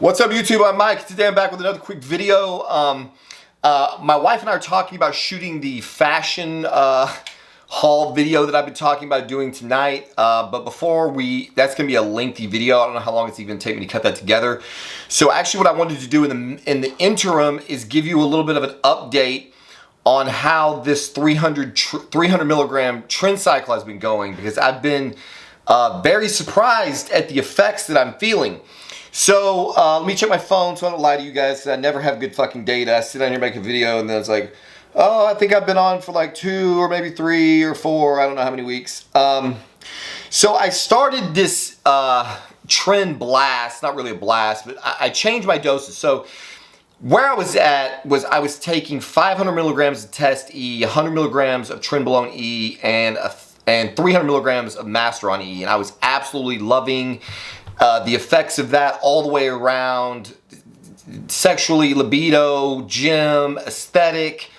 What's up, YouTube? I'm Mike. Today I'm back with another quick video. My wife and I are talking about shooting the fashion haul video that I've been talking about doing tonight. But before that's going to be a lengthy video. I don't know how long it's even take me to cut that together. So actually what I wanted to do in the interim is give you a little bit of an update on how this 300 milligram tren cycle has been going, because I've been very surprised at the effects that I'm feeling. So let me check my phone so I don't lie to you guys, because I never have good fucking data. I sit down here and make a video and then it's like, oh, I think I've been on for like 2 or maybe 3 or 4, I don't know how many weeks. So I started this tren blast, not really a blast, but I changed my doses. So where I was at was I was taking 500 milligrams of Test E, 100 milligrams of Trenbolone E, and 300 milligrams of Masteron E, and I was absolutely loving the effects of that all the way around, sexually, libido, gym, aesthetic.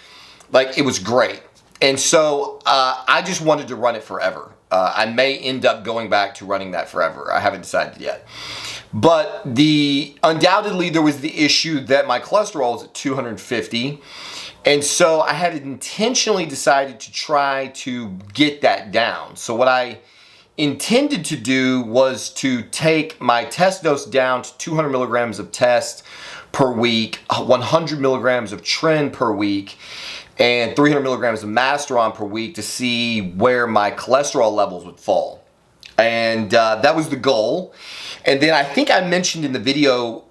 Like, it was great. And so I just wanted to run it forever. I may end up going back to running that forever. I haven't decided yet. But undoubtedly there was the issue that my cholesterol is at 250. And so I had intentionally decided to try to get that down. So what I intended to do was to take my test dose down to 200 milligrams of test per week, 100 milligrams of tren per week, and 300 milligrams of Masteron per week to see where my cholesterol levels would fall. And that was the goal. And then I think I mentioned in the video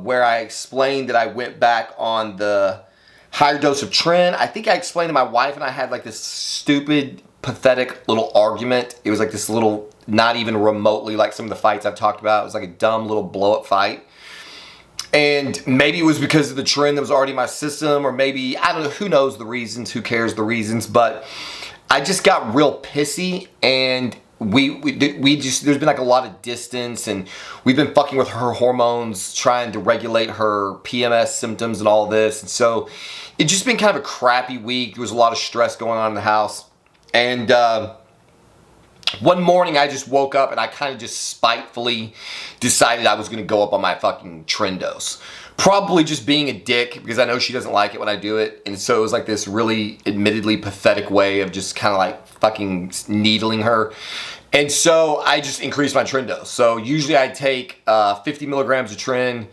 where I explained that I went back on the higher dose of tren. I think I explained that my wife and I had like this stupid, pathetic little argument. It was like this little, not even remotely like some of the fights I've talked about. It was like a dumb little blow-up fight. And maybe it was because of the tren that was already in my system, or maybe, I don't know, who knows the reasons, who cares the reasons, but I just got real pissy, and there's been like a lot of distance, and we've been fucking with her hormones, trying to regulate her PMS symptoms and all this. And so it's just been kind of a crappy week. There was a lot of stress going on in the house. And one morning I just woke up and I kind of just spitefully decided I was going to go up on my fucking tren dose. Probably just being a dick, because I know she doesn't like it when I do it. And so it was like this really admittedly pathetic way of just kind of like fucking needling her. And so I just increased my tren dose. So usually I take 50 milligrams of tren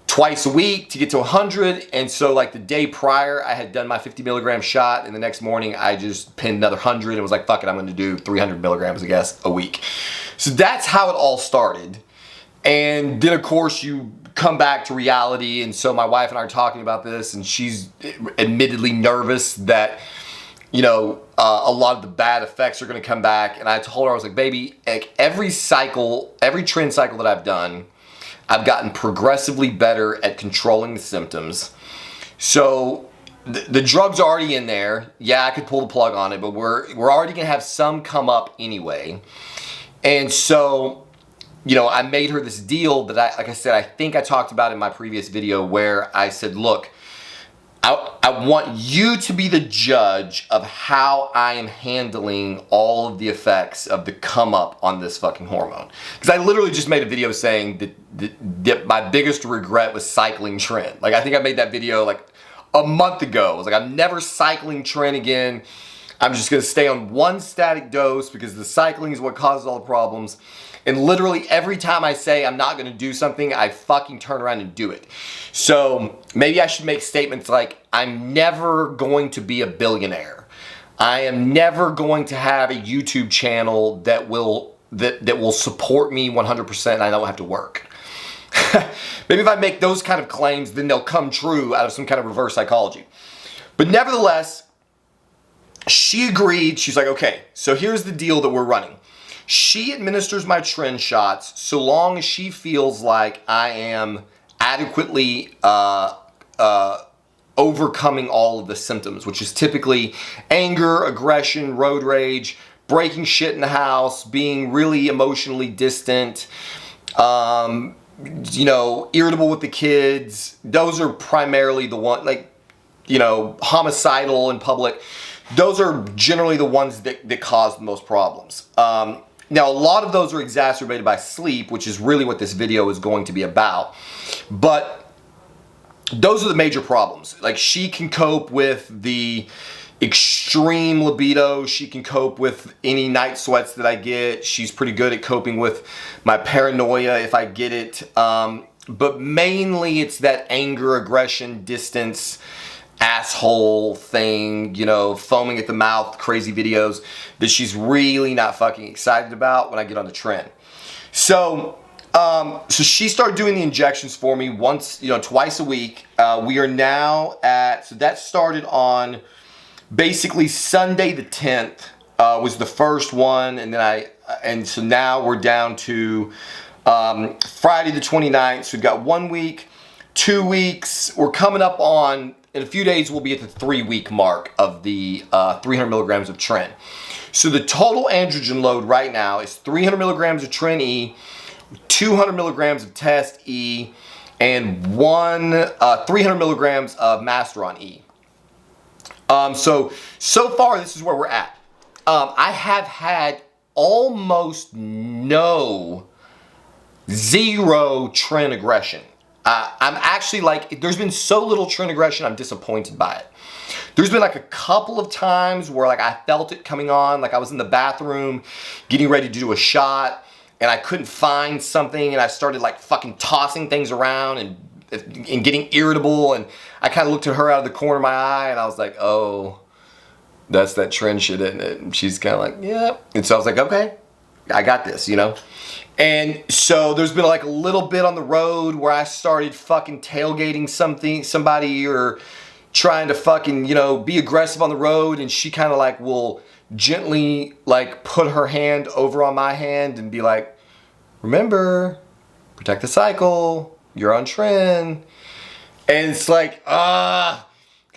twice a week to get to 100, and so like the day prior I had done my 50 milligram shot, and the next morning I just pinned another 100 and was like, fuck it, I'm going to do 300 milligrams I guess a week. So that's how it all started. And then of course you come back to reality, and so my wife and I are talking about this, and she's admittedly nervous that, you know, a lot of the bad effects are going to come back. And I told her, I was like, baby, like every tren cycle that I've done, I've gotten progressively better at controlling the symptoms. So the drug's already in there. Yeah, I could pull the plug on it, but we're already gonna have some come up anyway. And so, you know, I made her this deal that like I said, I think I talked about in my previous video, where I said, look, I want you to be the judge of how I am handling all of the effects of the come up on this fucking hormone. Because I literally just made a video saying that my biggest regret was cycling tren. Like, I think I made that video like a month ago. I was like, I'm never cycling tren again. I'm just gonna stay on one static dose, because the cycling is what causes all the problems. And literally every time I say I'm not gonna do something, I fucking turn around and do it. So maybe I should make statements like, I'm never going to be a billionaire. I am never going to have a YouTube channel that will support me 100% and I don't have to work. Maybe if I make those kind of claims, then they'll come true out of some kind of reverse psychology. But nevertheless, she agreed. She's like, okay, so here's the deal that we're running. She administers my tren shots so long as she feels like I am adequately overcoming all of the symptoms, which is typically anger, aggression, road rage, breaking shit in the house, being really emotionally distant, you know, irritable with the kids. Those are primarily the one, like, you know, homicidal in public. Those are generally the ones that cause the most problems. Now, a lot of those are exacerbated by sleep, which is really what this video is going to be about. But those are the major problems. Like, she can cope with the extreme libido. She can cope with any night sweats that I get. She's pretty good at coping with my paranoia if I get it. But mainly it's that anger, aggression, distance, asshole thing, you know, foaming at the mouth, crazy videos that she's really not fucking excited about when I get on the trend. So, so she started doing the injections for me once, you know, twice a week. We are now at, so that started on basically Sunday the 10th was the first one, and then so now we're down to Friday the 29th. So we've got 1 week, 2 weeks. We're coming up on, in a few days, we'll be at the 3-week mark of the 300 milligrams of Tren. So the total androgen load right now is 300 milligrams of Tren E, 200 milligrams of Test E, and 300 milligrams of Masteron E. So far, this is where we're at. I have had almost zero Tren aggression. I'm actually like, there's been so little Tren aggression, I'm disappointed by it. There's been like a couple of times where like I felt it coming on, like I was in the bathroom getting ready to do a shot and I couldn't find something and I started like fucking tossing things around and getting irritable, and I kind of looked at her out of the corner of my eye and I was like, oh, that's that Tren shit, isn't it? And she's kind of like, yeah. And so I was like, okay, I got this, you know? And so there's been like a little bit on the road where I started fucking tailgating somebody or trying to fucking, you know, be aggressive on the road, and she kind of like will gently like put her hand over on my hand and be like, remember, protect the cycle. You're on Tren. And it's like, because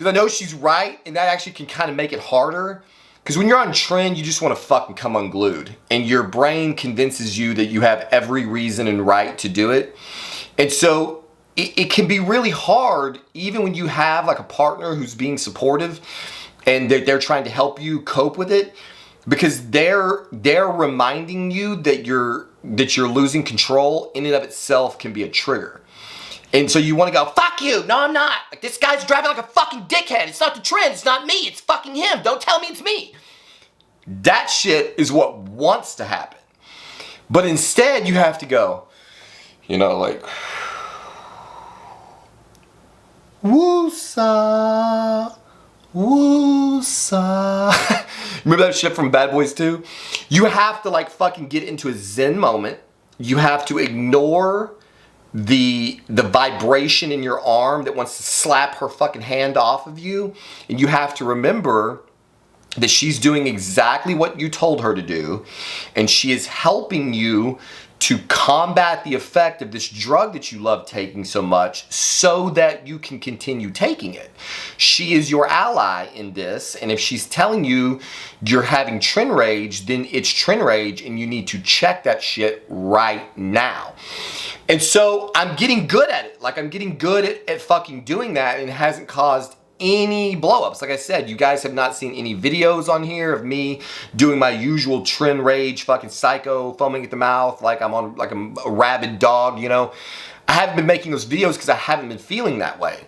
I know she's right, and that actually can kind of make it harder. Because when you're on Tren, you just want to fucking come unglued. And your brain convinces you that you have every reason and right to do it. And so it can be really hard, even when you have like a partner who's being supportive and they're trying to help you cope with it, because they're reminding you that you're losing control. In and of itself can be a trigger. And so you want to go, fuck you, no I'm not. Like, this guy's driving like a fucking dickhead. It's not the Tren, it's not me, it's fucking him. Don't tell me it's me. That shit is what wants to happen. But instead you have to go, you know, like, woo-sa, woo-sa. Remember that shit from Bad Boys 2? You have to like fucking get into a zen moment. You have to ignore the vibration in your arm that wants to slap her fucking hand off of you. And you have to remember that she's doing exactly what you told her to do. And she is helping you to combat the effect of this drug that you love taking so much so that you can continue taking it. She is your ally in this, and if she's telling you you're having Tren rage, then it's Tren rage and you need to check that shit right now. And so I'm getting good at it. Like, I'm getting good at fucking doing that, and it hasn't caused any blow-ups. Like I said, you guys have not seen any videos on here of me doing my usual Tren rage, fucking psycho, foaming at the mouth, like I'm a rabid dog, you know. I haven't been making those videos because I haven't been feeling that way.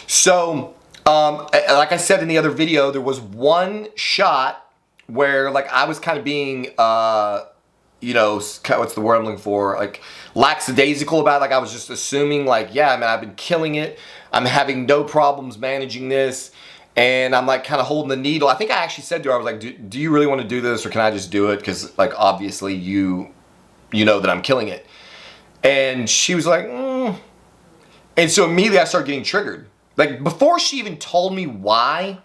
So, like I said in the other video, there was one shot where like I was kind of being, you know, what's the word I'm looking for? Like lackadaisical about it. Like I was just assuming like, yeah, man, I've been killing it. I'm having no problems managing this. And I'm like kind of holding the needle. I think I actually said to her, I was like, do you really want to do this, or can I just do it? Because like obviously you know that I'm killing it. And she was like, And so immediately I started getting triggered. Like before she even told me why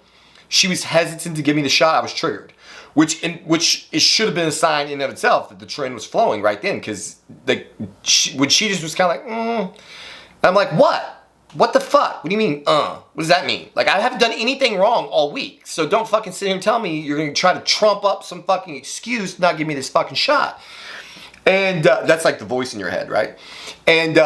she was hesitant to give me the shot, I was triggered. Which it should have been a sign in and of itself that the Tren was flowing right then, because when she just was kind of like, I'm like, what? What the fuck? What do you mean, What does that mean? Like, I haven't done anything wrong all week, so don't fucking sit here and tell me you're gonna try to trump up some fucking excuse to not give me this fucking shot. And that's like the voice in your head, right? And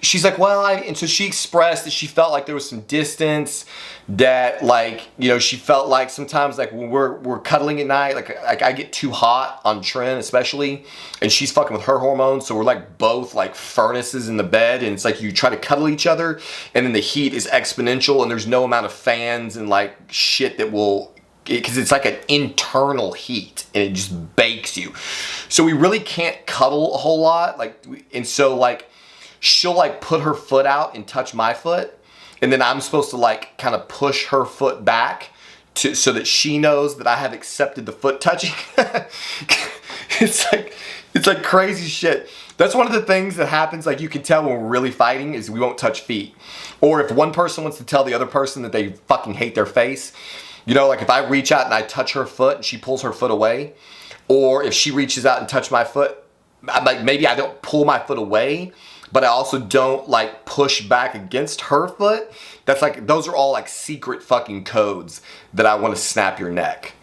she's like, well, and so she expressed that she felt like there was some distance, that like, you know, she felt like sometimes like when we're cuddling at night, like I get too hot on Tren especially, and she's fucking with her hormones, so we're like both like furnaces in the bed, and it's like you try to cuddle each other, and then the heat is exponential, and there's no amount of fans and like shit that will, because it's like an internal heat and it just bakes you. So we really can't cuddle a whole lot, like, and so like she'll like put her foot out and touch my foot, and then I'm supposed to like kind of push her foot back so that she knows that I have accepted the foot touching. It's like crazy shit. That's one of the things that happens, like you can tell when we're really fighting, is we won't touch feet. Or if one person wants to tell the other person that they fucking hate their face, you know, like if I reach out and I touch her foot and she pulls her foot away, or if she reaches out and touches my foot, like maybe I don't pull my foot away, but I also don't like push back against her foot. That's like, those are all like secret fucking codes that I want to snap your neck.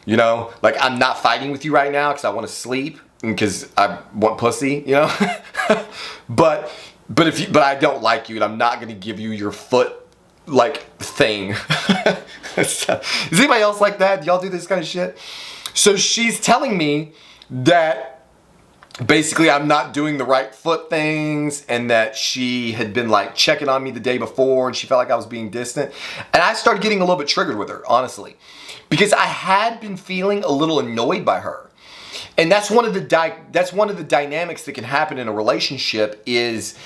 You know, like I'm not fighting with you right now because I want to sleep and because I want pussy, you know. but I don't like you, and I'm not gonna give you your foot like thing. Is anybody else like that? Do y'all do this kind of shit? So she's telling me that basically I'm not doing the right foot things, and that she had been like checking on me the day before and she felt like I was being distant. And I started getting a little bit triggered with her, honestly, because I had been feeling a little annoyed by her. And that's one of the dynamics that can happen in a relationship is,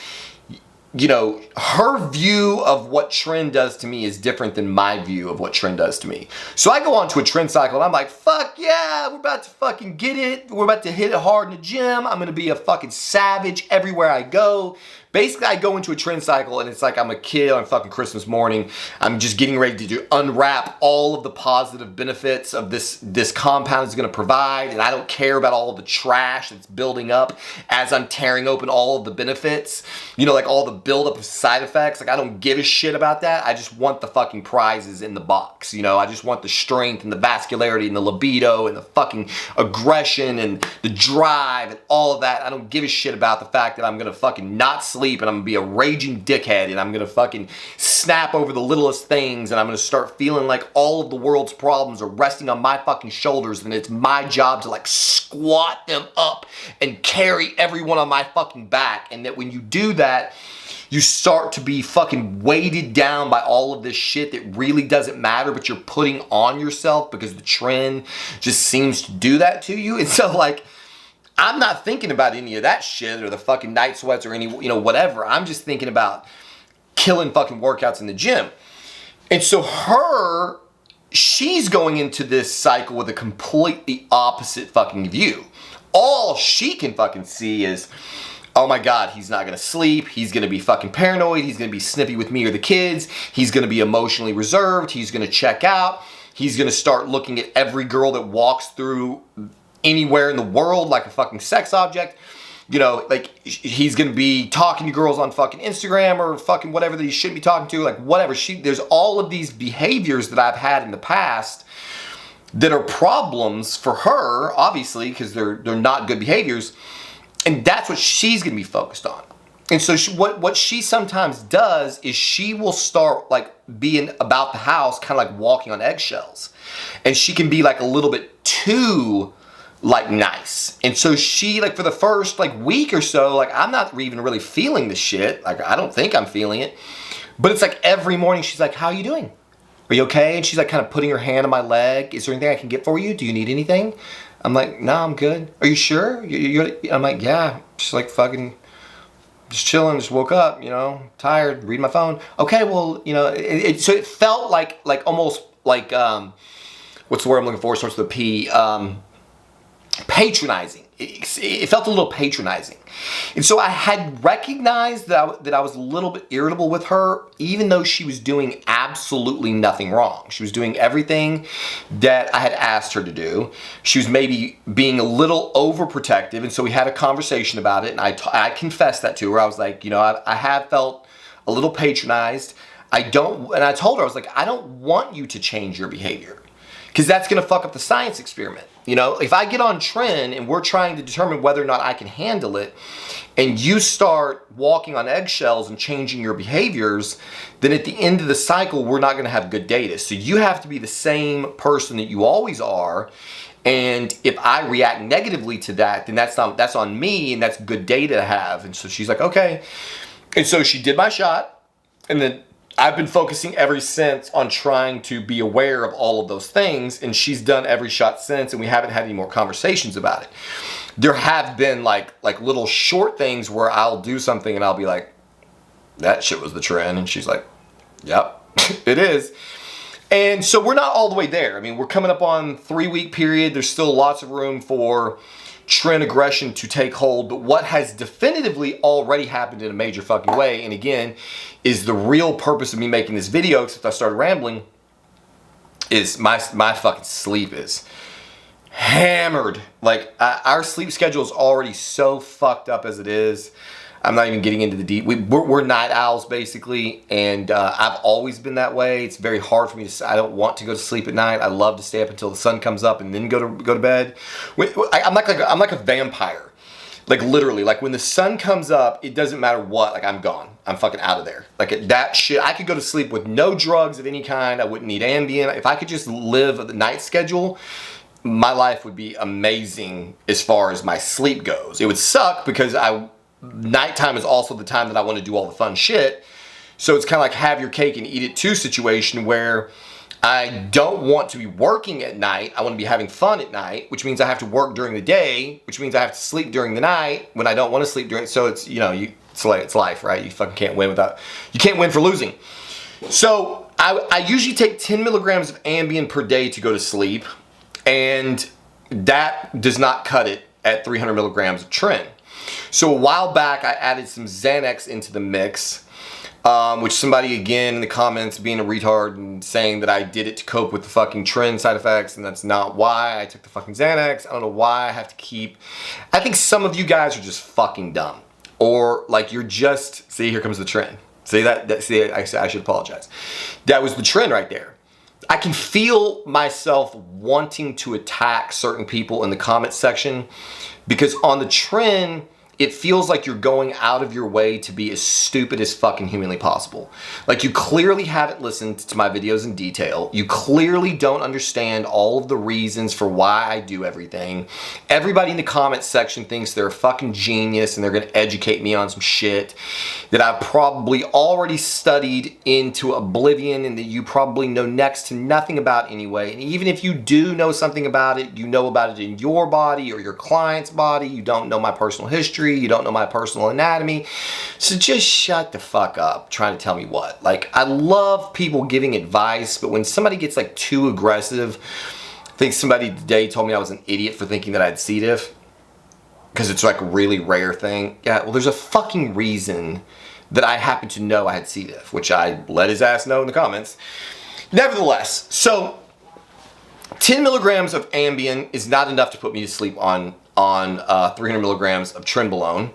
you know, her view of what Tren does to me is different than my view of what Tren does to me. So I go on to a Tren cycle and I'm like, fuck yeah, we're about to fucking get it. We're about to hit it hard in the gym. I'm gonna be a fucking savage everywhere I go. Basically, I go into a Tren cycle and it's like I'm a kid on fucking Christmas morning. I'm just getting ready to unwrap all of the positive benefits of this compound is gonna provide, and I don't care about all of the trash that's building up as I'm tearing open all of the benefits. You know, like all the buildup of side effects. Like I don't give a shit about that. I just want the fucking prizes in the box. You know, I just want the strength and the vascularity and the libido and the fucking aggression and the drive and all of that. I don't give a shit about the fact that I'm gonna fucking not sleep and I'm gonna be a raging dickhead and I'm gonna fucking snap over the littlest things, and I'm gonna start feeling like all of the world's problems are resting on my fucking shoulders, and it's my job to like squat them up and carry everyone on my fucking back. And that when you do that, you start to be fucking weighted down by all of this shit that really doesn't matter, but you're putting on yourself because the Tren just seems to do that to you. And so like, I'm not thinking about any of that shit or the fucking night sweats or any, you know, whatever. I'm just thinking about killing fucking workouts in the gym. And so she's going into this cycle with a completely opposite fucking view. All she can fucking see is, oh my God, he's not gonna sleep. He's gonna be fucking paranoid. He's gonna be snippy with me or the kids. He's gonna be emotionally reserved. He's gonna check out. He's gonna start looking at every girl that walks through anywhere in the world like a fucking sex object. You know, like he's gonna be talking to girls on fucking Instagram or fucking whatever that he shouldn't be talking to, like whatever. There's all of these behaviors that I've had in the past that are problems for her, obviously, because they're not good behaviors. And that's what she's gonna be focused on. And so what she sometimes does is she will start like being about the house, kind of like walking on eggshells. And she can be like a little bit too like nice. And so she, like for the first like week or so, like I'm not even really feeling the shit. Like I don't think I'm feeling it. But it's like every morning she's like, how are you doing? Are you okay? And she's like kind of putting her hand on my leg. Is there anything I can get for you? Do you need anything? I'm like, no, I'm good. Are you sure? I'm like, yeah. She's like, fucking just chilling, just woke up, you know, tired, reading my phone. Okay, well, you know, so it felt like almost like, what's the word I'm looking for? Starts with a P. Patronizing. It felt a little patronizing. And so I had recognized that I was a little bit irritable with her, even though she was doing absolutely nothing wrong. She was doing everything that I had asked her to do. She was maybe being a little overprotective, and so we had a conversation about it, and I confessed that to her. I was like, you know, I have felt a little patronized. And I told her, I was like, I don't want you to change your behavior. because that's going to fuck up the science experiment. You know, if I get on Tren and we're trying to determine whether or not I can handle it, and you start walking on eggshells and changing your behaviors, then at the end of the cycle, we're not going to have good data. So you have to be the same person that you always are. And if I react negatively to that, then that's on me, and that's good data to have. And so she's like, okay. And so she did my shot, and then I've been focusing ever since on trying to be aware of all of those things, and she's done every shot since, and we haven't had any more conversations about it. There have been like little short things where I'll do something and I'll be like, that shit was the Tren, and she's like, yep, it is. And so we're not all the way there. I mean, we're coming up on 3-week period. There's still lots of room for Tren aggression to take hold, but what has definitively already happened in a major fucking way, and again, is the real purpose of me making this video, except I started rambling, is my fucking sleep is hammered. Like, our sleep schedule is already so fucked up as it is. I'm not even getting into the deep. We're night owls basically, and I've always been that way. It's very hard for me to. I don't want to go to sleep at night. I love to stay up until the sun comes up and then go to bed. I'm like a vampire. Like literally, like when the sun comes up, it doesn't matter what. Like I'm gone. I'm fucking out of there. Like that shit. I could go to sleep with no drugs of any kind. I wouldn't need Ambien. If I could just live the night schedule, my life would be amazing as far as my sleep goes. It would suck because nighttime is also the time that I want to do all the fun shit. So it's kind of like have your cake and eat it too situation where I don't want to be working at night. I want to be having fun at night, which means I have to work during the day, which means I have to sleep during the night when I don't want to sleep during. So it's, you know, it's life, right? You fucking can't win you can't win for losing. So I usually take 10 milligrams of Ambien per day to go to sleep, and that does not cut it at 300 milligrams of Tren. So a while back, I added some Xanax into the mix, which somebody again in the comments being a retard and saying that I did it to cope with the fucking Tren side effects, and that's not why I took the fucking Xanax. I don't know why I have to keep. I think some of you guys are just fucking dumb, or like you're just. See, here comes the Tren. See that? See, I should apologize. That was the Tren right there. I can feel myself wanting to attack certain people in the comment section because on the Tren, it feels like you're going out of your way to be as stupid as fucking humanly possible. Like you clearly haven't listened to my videos in detail. You clearly don't understand all of the reasons for why I do everything. Everybody in the comment section thinks they're a fucking genius and they're gonna educate me on some shit that I've probably already studied into oblivion and that you probably know next to nothing about anyway. And even if you do know something about it, you know about it in your body or your client's body. You don't know my personal history. You don't know my personal anatomy. So just shut the fuck up trying to tell me what. Like, I love people giving advice, but when somebody gets like too aggressive, I think somebody today told me I was an idiot for thinking that I had C. diff because it's like a really rare thing. Yeah, well, there's a fucking reason that I happen to know I had C. diff, which I let his ass know in the comments. Nevertheless, so 10 milligrams of Ambien is not enough to put me to sleep on 300 milligrams of Trenbolone.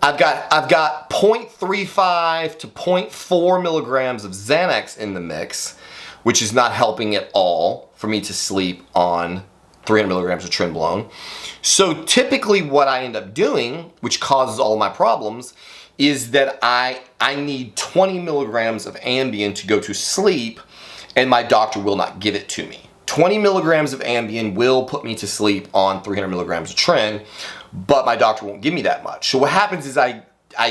I've got 0.35 to 0.4 milligrams of Xanax in the mix, which is not helping at all for me to sleep on 300 milligrams of Trenbolone. So typically what I end up doing, which causes all of my problems, is that I need 20 milligrams of Ambien to go to sleep, and my doctor will not give it to me. 20 milligrams of Ambien will put me to sleep on 300 milligrams of Tren, but my doctor won't give me that much. So what happens is I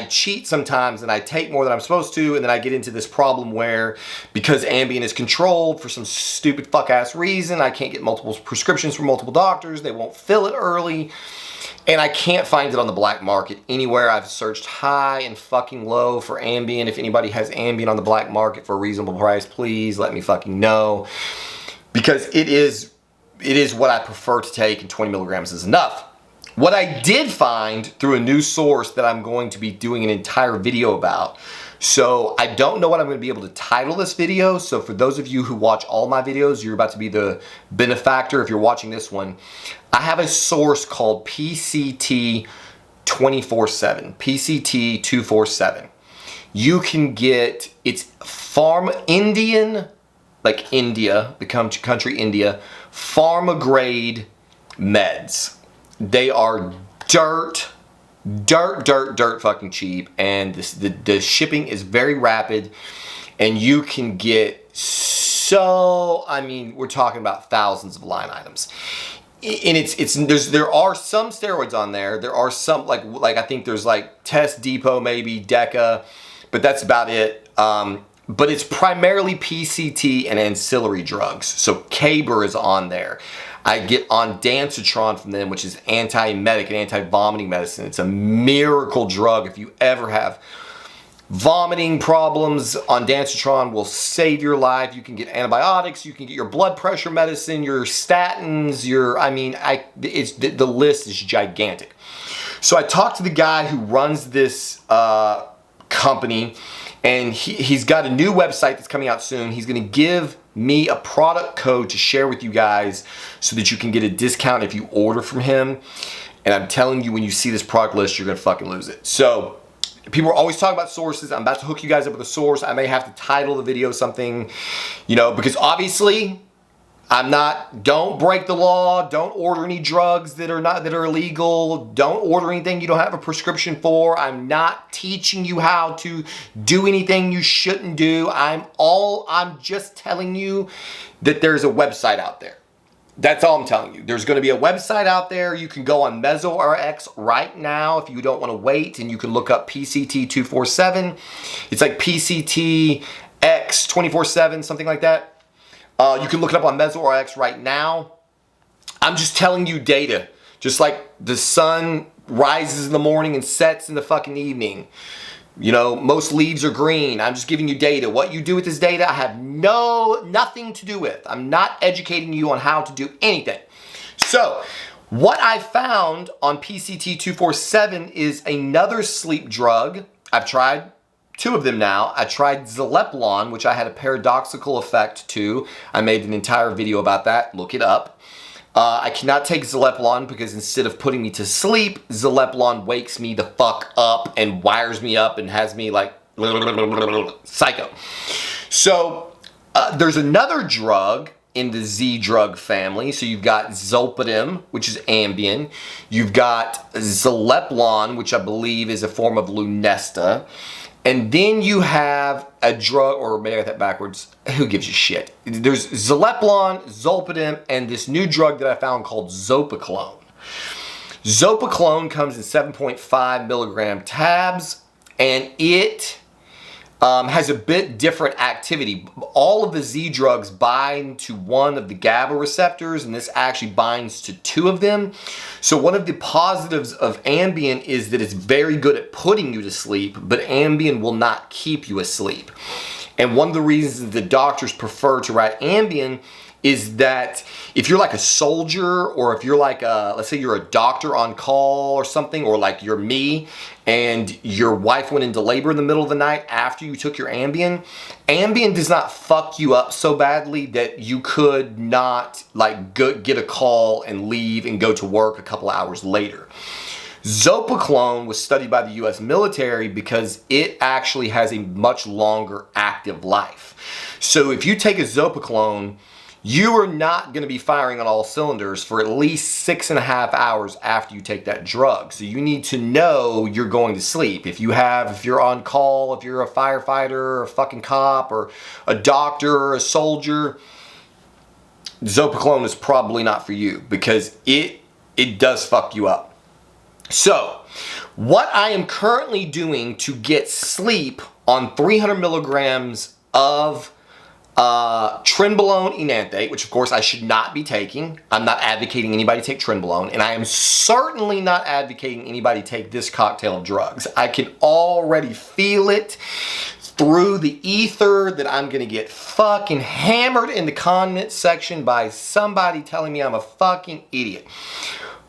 cheat sometimes and I take more than I'm supposed to, and then I get into this problem where because Ambien is controlled for some stupid fuck ass reason, I can't get multiple prescriptions from multiple doctors, they won't fill it early, and I can't find it on the black market anywhere. I've searched high and fucking low for Ambien. If anybody has Ambien on the black market for a reasonable price, please let me fucking know. Because it is what I prefer to take, and 20 milligrams is enough. What I did find through a new source that I'm going to be doing an entire video about. So I don't know what I'm going to be able to title this video. So for those of you who watch all my videos, you're about to be the benefactor if you're watching this one. I have a source called PCT24X7, PCT247. You can get, it's Indian like India, the country India, pharma grade meds. They are dirt fucking cheap, and the shipping is very rapid, and you can get I mean, we're talking about thousands of line items. And there are some steroids on there. There are some like I think there's like Test Depot, maybe Deca, but that's about it. But it's primarily PCT and ancillary drugs. So Caber is on there. I get on Dancitron from them, which is anti-emetic and anti-vomiting medicine. It's a miracle drug. If you ever have vomiting problems, on Dancitron will save your life. You can get antibiotics, you can get your blood pressure medicine, your statins, the list is gigantic. So I talked to the guy who runs this company, and he's got a new website that's coming out soon. He's gonna give me a product code to share with you guys so that you can get a discount if you order from him. And I'm telling you, when you see this product list, you're gonna fucking lose it. So people are always talking about sources. I'm about to hook you guys up with a source. I may have to title the video something, because obviously don't break the law. Don't order any drugs that are illegal. Don't order anything you don't have a prescription for. I'm not teaching you how to do anything you shouldn't do. I'm just telling you that there's a website out there. That's all I'm telling you. There's going to be a website out there. You can go on MesoRx right now if you don't want to wait, and you can look up PCT24X7. It's like PCT24X7, something like that. You can look it up on MesoRx right now. I'm just telling you data. Just like the sun rises in the morning and sets in the fucking evening. Most leaves are green. I'm just giving you data. What you do with this data, I have nothing to do with. I'm not educating you on how to do anything. So, what I found on PCT24X7 is another sleep drug. I've tried 2 of them now. I tried Trenbolone, which I had a paradoxical effect to. I made an entire video about that. Look it up. I cannot take Trenbolone because instead of putting me to sleep, Trenbolone wakes me the fuck up and wires me up and has me like psycho. So there's another drug in the Z drug family. So you've got Zolpidem, which is Ambien. You've got Trenbolone, which I believe is a form of Lunesta. And then you have a drug, or maybe I got that backwards. Who gives a shit? There's Trenbolone, Zolpidem, and this new drug that I found called Zopiclone. Zopiclone comes in 7.5 milligram tabs, and it has a bit different activity. All of the Z drugs bind to one of the GABA receptors, and this actually binds to 2 of them. So one of the positives of Ambien is that it's very good at putting you to sleep, but Ambien will not keep you asleep. And one of the reasons the doctors prefer to write Ambien is that if you're like a soldier, or if you're like let's say you're a doctor on call or something, or like you're me and your wife went into labor in the middle of the night after you took your Ambien, Ambien does not fuck you up so badly that you could not like get a call and leave and go to work a couple hours later. Zopiclone was studied by the US military because it actually has a much longer active life. So if you take a Zopiclone, you are not going to be firing on all cylinders for at least 6.5 hours after you take that drug. So you need to know you're going to sleep. If you're on call, if you're a firefighter or a fucking cop or a doctor or a soldier, Zopiclone is probably not for you because it does fuck you up. So, what I am currently doing to get sleep on 300 milligrams of Trenbolone enanthate, which of course I should not be taking. I'm not advocating anybody take Trenbolone, and I am certainly not advocating anybody take this cocktail of drugs. I can already feel it through the ether that I'm gonna get fucking hammered in the comment section by somebody telling me I'm a fucking idiot.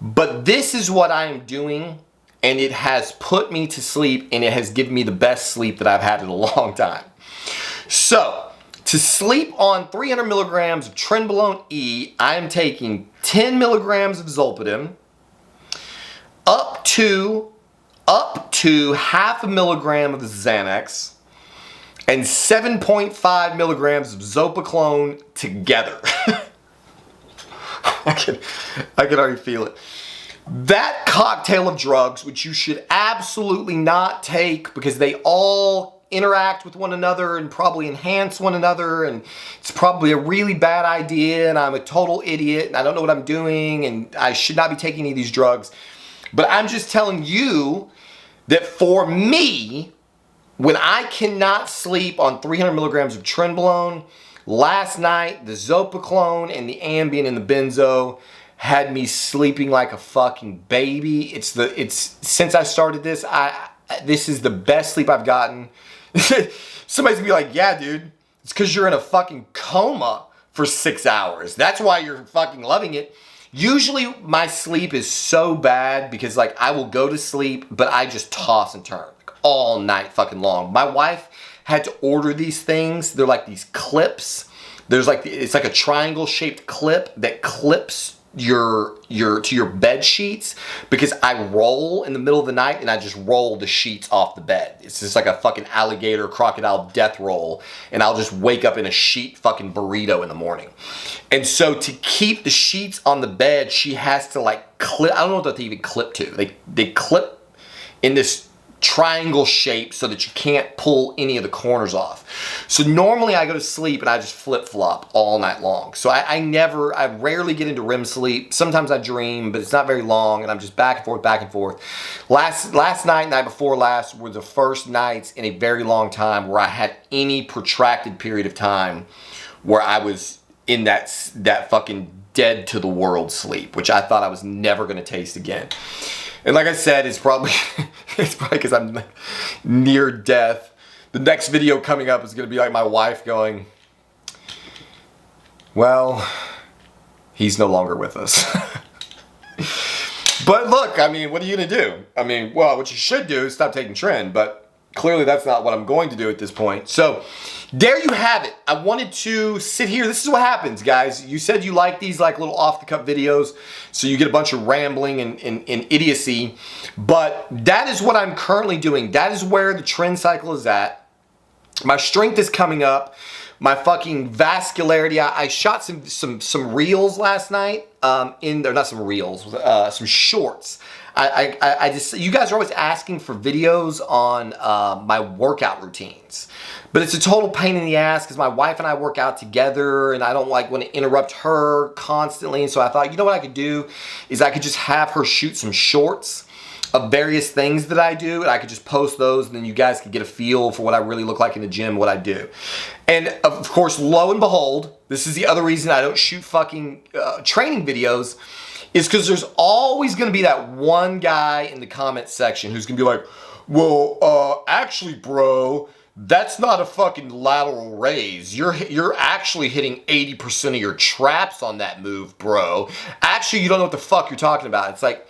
But this is what I am doing, and it has put me to sleep, and it has given me the best sleep that I've had in a long time. So, to sleep on 300 milligrams of Trenbolone E, I am taking 10 milligrams of Zolpidem, up to half a milligram of Xanax, and 7.5 milligrams of Zopiclone together. I can already feel it. That cocktail of drugs, which you should absolutely not take because they all interact with one another and probably enhance one another, and it's probably a really bad idea, and I'm a total idiot and I don't know what I'm doing and I should not be taking any of these drugs. But I'm just telling you that for me, when I cannot sleep on 300 milligrams of Trenbolone, last night the Zopiclone and the Ambien and the benzo had me sleeping like a fucking baby. It's since I started this, this is the best sleep I've gotten. Somebody's gonna be like, yeah, dude, it's because you're in a fucking coma for 6 hours. That's why you're fucking loving it. Usually my sleep is so bad because like I will go to sleep, but I just toss and turn all night fucking long. My wife had to order these things. They're like these clips. There's like, it's like a triangle shaped clip that clips to your bed sheets, because I roll in the middle of the night and I just roll the sheets off the bed. It's just like a fucking alligator crocodile death roll, and I'll just wake up in a sheet fucking burrito in the morning. And so to keep the sheets on the bed, she has to like clip, I don't know what they even clip to. They clip in this triangle shape so that you can't pull any of the corners off. So normally I go to sleep and I just flip-flop all night long. So I rarely get into REM sleep. Sometimes I dream, but it's not very long, and I'm just back and forth, back and forth. Last night before last were the first nights in a very long time where I had any protracted period of time where I was in that fucking dead to the world sleep, which I thought I was never going to taste again. And like I said, it's probably because I'm near death. The next video coming up is going to be like my wife going, well, he's no longer with us. But look, I mean, what are you going to do? I mean, well, what you should do is stop taking Tren, but clearly that's not what I'm going to do at this point. So there you have it. I wanted to sit here. This is what happens, guys. You said you like these like little off-the-cuff videos, so you get a bunch of rambling and idiocy. But that is what I'm currently doing. That is where the Tren cycle is at. My strength is coming up. My fucking vascularity. I shot some reels last night. Not some reels, some shorts. I just, you guys are always asking for videos on my workout routines, but it's a total pain in the ass because my wife and I work out together, and I don't like want to interrupt her constantly. And so I thought, you know what I could do is I could just have her shoot some shorts of various things that I do, and I could just post those, and then you guys could get a feel for what I really look like in the gym, what I do. And of course, lo and behold, this is the other reason I don't shoot fucking training videos, is because there's always going to be that one guy in the comment section who's going to be like, well, actually, bro, that's not a fucking lateral raise. You're actually hitting 80% of your traps on that move, bro. Actually, you don't know what the fuck you're talking about. It's like,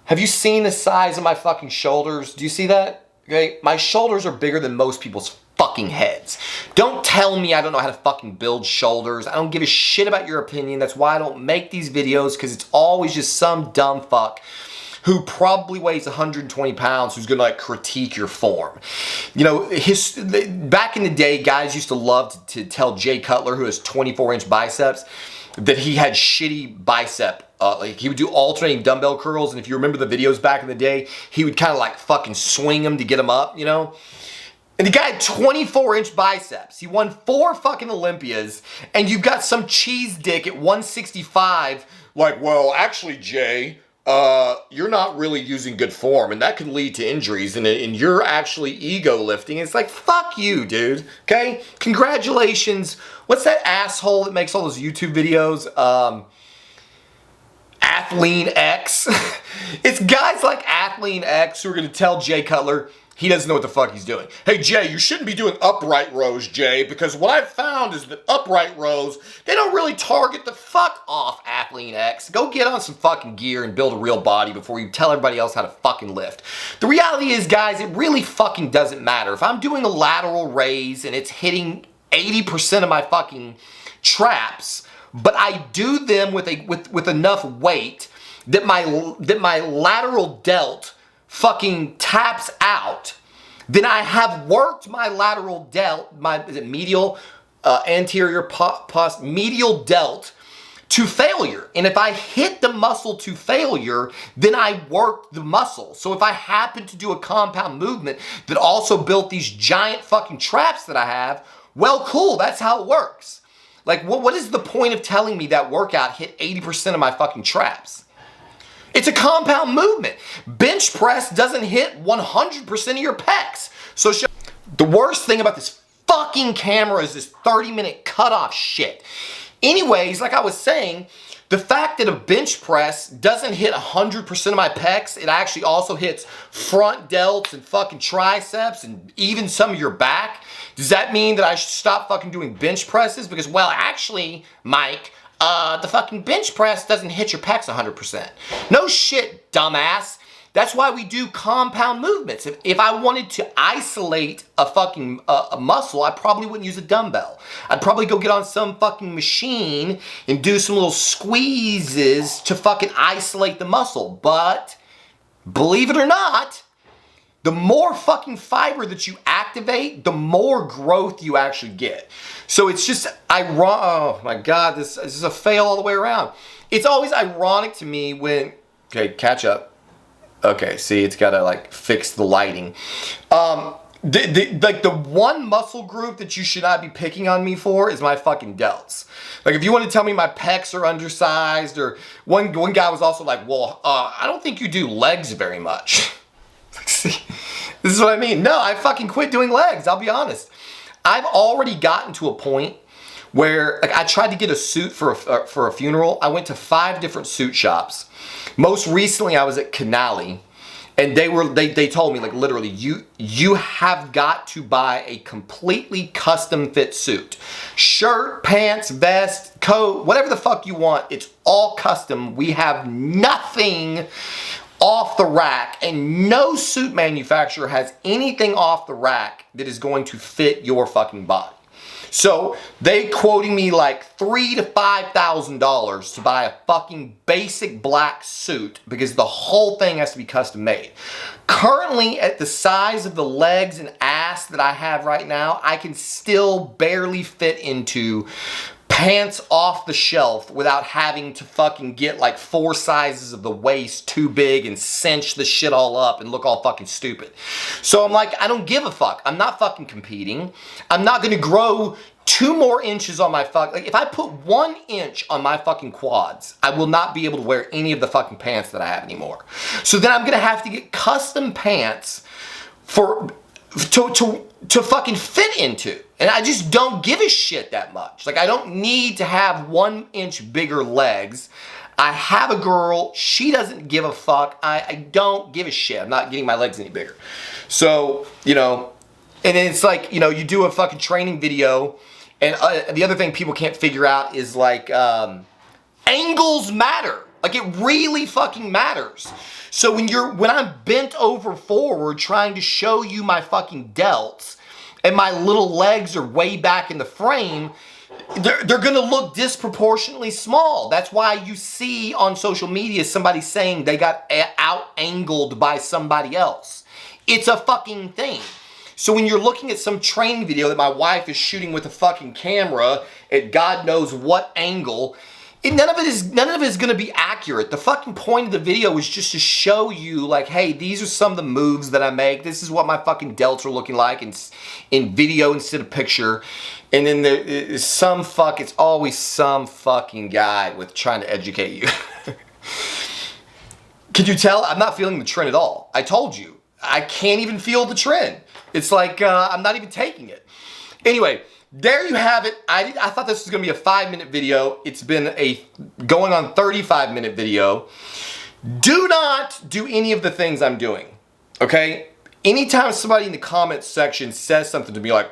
have you seen the size of my fucking shoulders? Do you see that? Okay, my shoulders are bigger than most people's fucking heads. Don't tell me I don't know how to fucking build shoulders. I don't give a shit about your opinion. That's why I don't make these videos, because it's always just some dumb fuck who probably weighs 120 pounds who's gonna like critique your form. You know, back in the day, guys used to love to tell Jay Cutler, who has 24-inch biceps, that he had shitty bicep. Like he would do alternating dumbbell curls, and if you remember the videos back in the day, he would kind of like fucking swing them to get them up, you know? And the guy had 24-inch biceps. He won 4 fucking Olympias, and you've got some cheese dick at 165 like, well, actually, Jay, you're not really using good form, and that can lead to injuries, and you're actually ego lifting. It's like, fuck you, dude, okay? Congratulations. What's that asshole that makes all those YouTube videos? Athlean X. It's guys like Athlean X who are going to tell Jay Cutler he doesn't know what the fuck he's doing. Hey, Jay, you shouldn't be doing upright rows, Jay, because what I've found is that upright rows, they don't really target the fuck off, Athlean X. Go get on some fucking gear and build a real body before you tell everybody else how to fucking lift. The reality is, guys, it really fucking doesn't matter. If I'm doing a lateral raise and it's hitting 80% of my fucking traps, but I do them with enough weight that my lateral delt fucking taps out, then I have worked my lateral delt, is it medial, anterior medial delt to failure. And if I hit the muscle to failure, then I work the muscle. So if I happen to do a compound movement that also built these giant fucking traps that I have, well, cool, that's how it works. Like, what is the point of telling me that workout hit 80% of my fucking traps? It's a compound movement. Bench press doesn't hit 100% of your pecs. So the worst thing about this fucking camera is this 30-minute cutoff shit. Anyways, like I was saying, the fact that a bench press doesn't hit 100% of my pecs, it actually also hits front delts and fucking triceps and even some of your back. Does that mean that I should stop fucking doing bench presses? Because, well, actually, Mike, the fucking bench press doesn't hit your pecs 100%. No shit, dumbass. That's why we do compound movements. If I wanted to isolate a fucking a muscle, I probably wouldn't use a dumbbell. I'd probably go get on some fucking machine and do some little squeezes to fucking isolate the muscle. But believe it or not, the more fucking fiber that you activate, the more growth you actually get. So it's just ironic. Oh my God, this is a fail all the way around. It's always ironic to me when, okay, catch up. Okay, see, it's gotta like fix the lighting. Like the one muscle group that you should not be picking on me for is my fucking delts. Like if you want to tell me my pecs are undersized, or one guy was also like, well, I don't think you do legs very much. See, this is what I mean. No, I fucking quit doing legs, I'll be honest. I've already gotten to a point where like I tried to get a suit for a funeral. I went to 5 different suit shops. Most recently, I was at Canali, and they told me, like, literally, you have got to buy a completely custom fit suit. Shirt, pants, vest, coat, whatever the fuck you want, it's all custom. We have nothing off the rack, and no suit manufacturer has anything off the rack that is going to fit your fucking body. So they quoting me like $3,000 to $5,000 to buy a fucking basic black suit because the whole thing has to be custom made. Currently, at the size of the legs and ass that I have right now, I can still barely fit into pants off the shelf without having to fucking get like 4 sizes of the waist too big and cinch the shit all up and look all fucking stupid. So I'm like, I don't give a fuck. I'm not fucking competing. I'm not gonna grow 2 more inches on my like if I put 1 inch on my fucking quads, I will not be able to wear any of the fucking pants that I have anymore. So then I'm gonna have to get custom pants to fucking fit into. And I just don't give a shit that much. Like I don't need to have 1 inch bigger legs. I have a girl, she doesn't give a fuck. I don't give a shit. I'm not getting my legs any bigger. So, you know, and then it's like, you know, you do a fucking training video, and the other thing people can't figure out is like, angles matter. Like it really fucking matters. So when I'm bent over forward trying to show you my fucking delts, and my little legs are way back in the frame, they're gonna look disproportionately small. That's why you see on social media somebody saying they got out-angled by somebody else. It's a fucking thing. So when you're looking at some training video that my wife is shooting with a fucking camera at God knows what angle, none of it is going to be accurate. The fucking point of the video is just to show you, like, hey, these are some of the moves that I make. This is what my fucking delts are looking like in video instead of picture. And then there is it's always some fucking guy with trying to educate you. Could you tell? I'm not feeling the trend at all. I told you. I can't even feel the trend. It's like I'm not even taking it. Anyway, there you have it. I thought this was going to be a 5-minute video. It's been a going on 35-minute video. Do not do any of the things I'm doing, okay? Anytime somebody in the comments section says something to me like,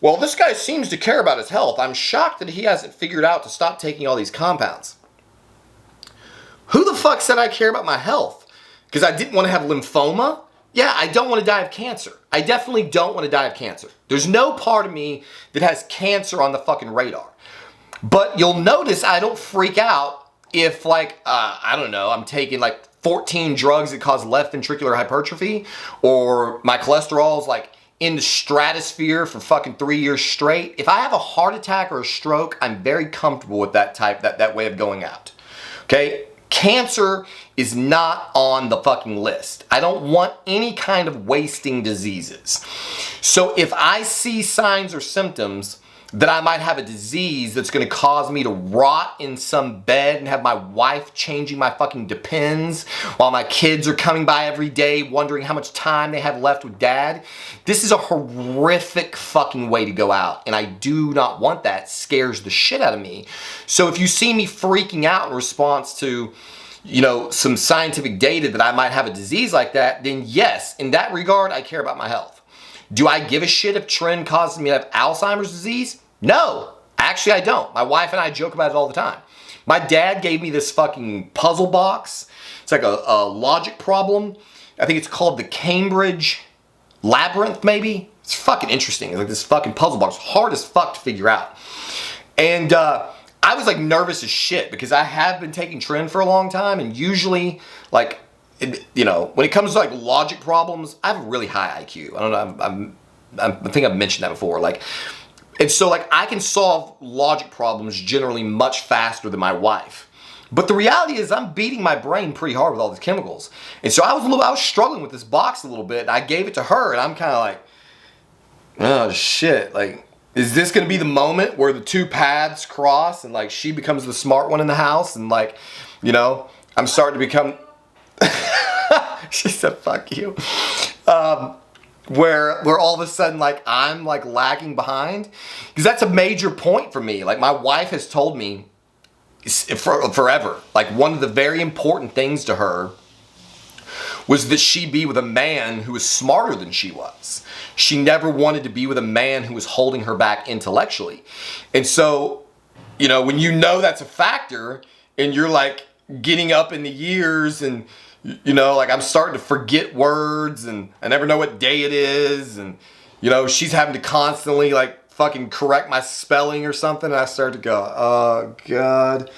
well, this guy seems to care about his health, I'm shocked that he hasn't figured out to stop taking all these compounds. Who the fuck said I care about my health? Because I didn't want to have lymphoma? Yeah, I don't want to die of cancer. I definitely don't want to die of cancer. There's no part of me that has cancer on the fucking radar. But you'll notice I don't freak out if, like, I don't know, I'm taking like 14 drugs that cause left ventricular hypertrophy, or my cholesterol is like in the stratosphere for fucking 3 years straight, if I have a heart attack or a stroke, I'm very comfortable with that way of going out. Okay? Cancer is not on the fucking list. I don't want any kind of wasting diseases. So if I see signs or symptoms that I might have a disease that's gonna cause me to rot in some bed and have my wife changing my fucking Depends while my kids are coming by every day wondering how much time they have left with dad, this is a horrific fucking way to go out, and I do not want that. It scares the shit out of me. So if you see me freaking out in response to, you know, some scientific data that I might have a disease like that, then yes, in that regard, I care about my health. Do I give a shit if Tren causes me to have Alzheimer's disease? No, actually I don't. My wife and I joke about it all the time. My dad gave me this fucking puzzle box. It's like a logic problem. I think it's called the Cambridge Labyrinth, maybe. It's fucking interesting. It's like this fucking puzzle box, hard as fuck to figure out. And I was like nervous as shit because I have been taking Tren for a long time, and usually like, you know, when it comes to like logic problems, I have a really high IQ. I don't know, I think I've mentioned that before. Like, and so like I can solve logic problems generally much faster than my wife. But the reality is I'm beating my brain pretty hard with all these chemicals. And so I was struggling with this box a little bit, and I gave it to her, and I'm kind of like, oh shit, like, is this gonna be the moment where the two paths cross and like she becomes the smart one in the house, and like, you know, I'm starting to become, she said, fuck you. Where all of a sudden like I'm like lagging behind, because that's a major point for me. Like my wife has told me forever, like one of the very important things to her was that she be with a man who was smarter than she was. She never wanted to be with a man who was holding her back intellectually. And so, you know, when you know that's a factor and you're like getting up in the years, and you know, like I'm starting to forget words and I never know what day it is, and you know, she's having to constantly like fucking correct my spelling or something, and I start to go, oh God,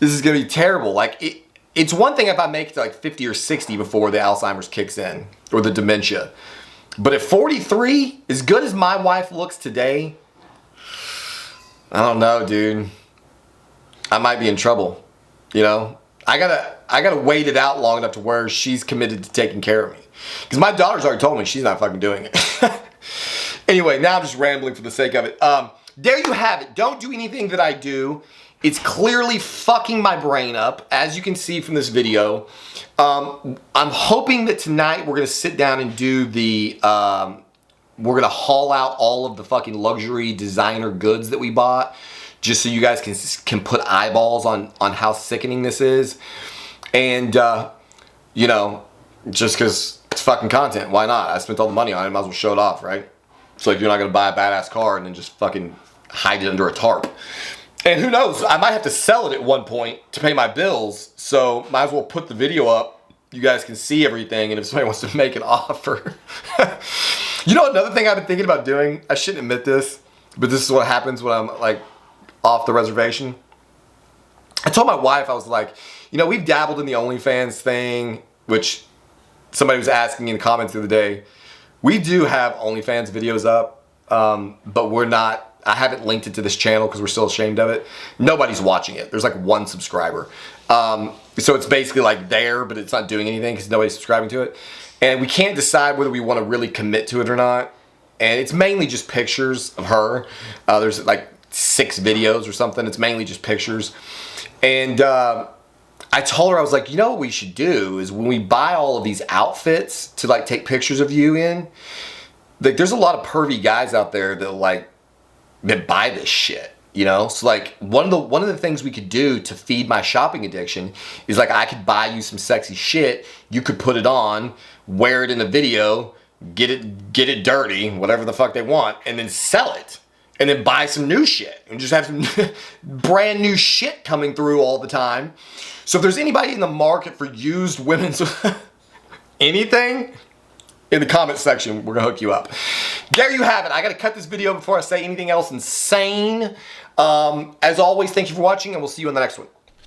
this is gonna be terrible. Like it's one thing if I make it to like 50 or 60 before the Alzheimer's kicks in or the dementia. But at 43, as good as my wife looks today, I don't know, dude. I might be in trouble. You know, I gotta wait it out long enough to where she's committed to taking care of me. Because my daughter's already told me she's not fucking doing it. Anyway, now I'm just rambling for the sake of it. There you have it. Don't do anything that I do. It's clearly fucking my brain up, as you can see from this video. I'm hoping that tonight we're gonna sit down and do the, we're gonna haul out all of the fucking luxury designer goods that we bought, just so you guys can put eyeballs on how sickening this is. And, you know, just because it's fucking content, why not? I spent all the money on it, might as well show it off, right? It's like you're not gonna buy a badass car and then just fucking hide it under a tarp. And who knows, I might have to sell it at one point to pay my bills, so might as well put the video up. You guys can see everything, and if somebody wants to make an offer. You know, another thing I've been thinking about doing, I shouldn't admit this, but this is what happens when I'm like off the reservation. I told my wife, I was like, you know, we've dabbled in the OnlyFans thing, which somebody was asking in the comments the other day. We do have OnlyFans videos up, but we're not, I haven't linked it to this channel because we're still ashamed of it. Nobody's watching it. There's like one subscriber. So it's basically like there, but it's not doing anything because nobody's subscribing to it. And we can't decide whether we want to really commit to it or not. And it's mainly just pictures of her. There's like 6 videos or something. It's mainly just pictures. And I told her, I was like, you know what we should do is when we buy all of these outfits to like take pictures of you in, like there's a lot of pervy guys out there that buy this shit, you know? So like one of the things we could do to feed my shopping addiction is like I could buy you some sexy shit, you could put it on, wear it in a video, get it dirty, whatever the fuck they want, and then sell it. And then buy some new shit and just have some brand new shit coming through all the time. So if there's anybody in the market for used women's anything, in the comment section, we're gonna hook you up. There you have it. I gotta cut this video before I say anything else insane. As always, thank you for watching, and we'll see you in the next one.